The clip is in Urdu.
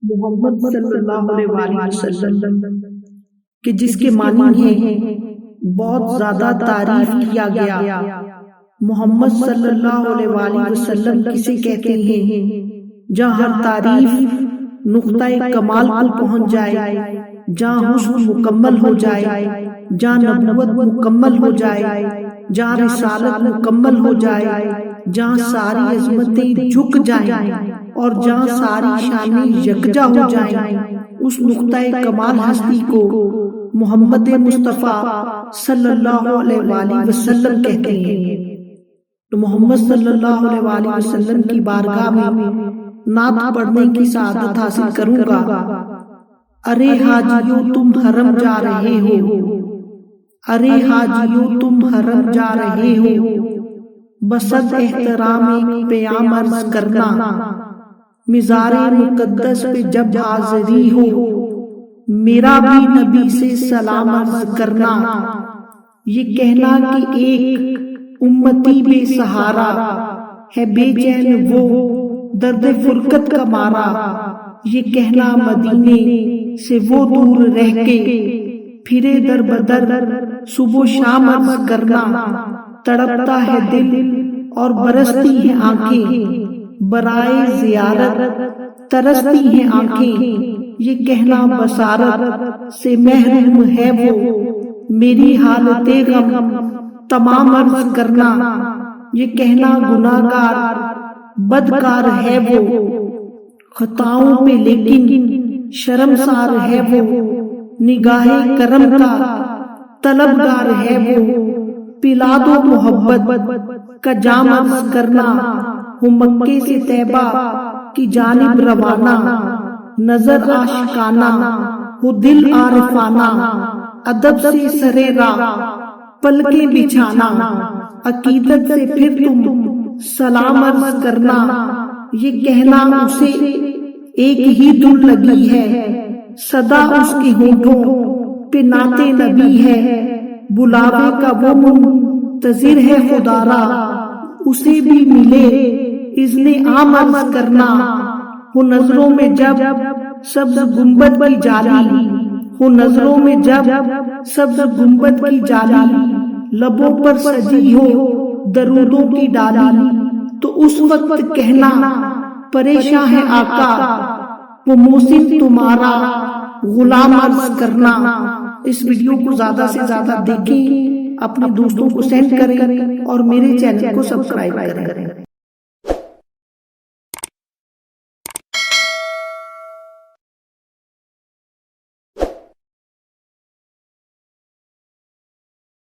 محمد صلی اللہ علیہ وسلم کہ جس کے معنی ہیں بہت زیادہ تعریف کیا گیا۔ محمد صلی اللہ علیہ وسلم کسے کہتے ہیں؟ جہاں ہر تعریف نقطۂ کمال کو پہنچ جائے، جہاں حسن مکمل ہو جائے، جہاں نبوت مکمل ہو جائے، جہاں رسالت مکمل ہو جائے، جہاں ساری عظمتیں جھک جائیں اور جہاں ساری شانیں یکجا ہو جائیں، اس نقطۂ کمال ہستی کو محمد مصطفیٰ صلی اللہ علیہ وآلہ وسلم کہتے ہیں۔ تو محمد صلی اللہ علیہ وآلہ وسلم کی بارگاہ میں نعت پڑھنے کی سعادت حاصل کروں گا۔ ارے حاجیوں تم حرم جا رہے ہو، ارے حاجیوں تم حرم جا رہے ہو، بصد احترام ایک پیام عرض کرنا، مزار مقدس پہ جب حاضری ہو، میرا بھی نبی سے سلام عرض کرنا۔ یہ کہنا کہ ایک امتی بے سہارا ہے، بے چین وہ درد فرقت کا مارا، یہ کہنا مدینے سے وہ دور رہ کے پھرے در بدر صبح و شام عرض کرنا۔ تڑپتا ہے دل اور برستی ہیں آنکھیں، برائے زیارت ترستی ہیں آنکھیں، یہ کہنا بصارت سے محروم ہے وہ، میری حالت غم تمام عرض کرنا۔ یہ کہنا گناہگار بدکار ہے وہ، خطاؤں پہ لیکن شرمسار ہے وہ، نگاہ کرم کا طلبگار ہے وہ، پلا دو محبت کا جام عرض کرنا۔ ہوں مکے سے طیبہ کی جانب روانہ، نظر عاشقانہ ہو دل عارفانہ، ادب سے سرے راہ پلکیں بچھانا، عقیدت سے پھر تم سلام عرض کرنا۔ یہ کہنا اسے ایک ہی دھن لگی ہے، صدا اس کے ہونٹوں پہ نعت نبی ہے، بلاوے کا وہ منتظر ہے خدا را، اسے بھی ملے اذن عام عرض کرنا۔ ہو نظروں میں جب سبز گنبد کی جالی، ہو نظروں میں جب سبز گنبد کی جالی، لبوں پر سجی ہو درودوں کی ڈالی، تو اس وقت کہنا پریشاں ہے آقا، وہ محسن تمہارا غلام عرض کرنا۔ اس ویڈیو کو زیادہ سے زیادہ دیکھیں، اپنے دوستوں کو سینڈ کریں اور میرے چینل کو سبسکرائب کریں۔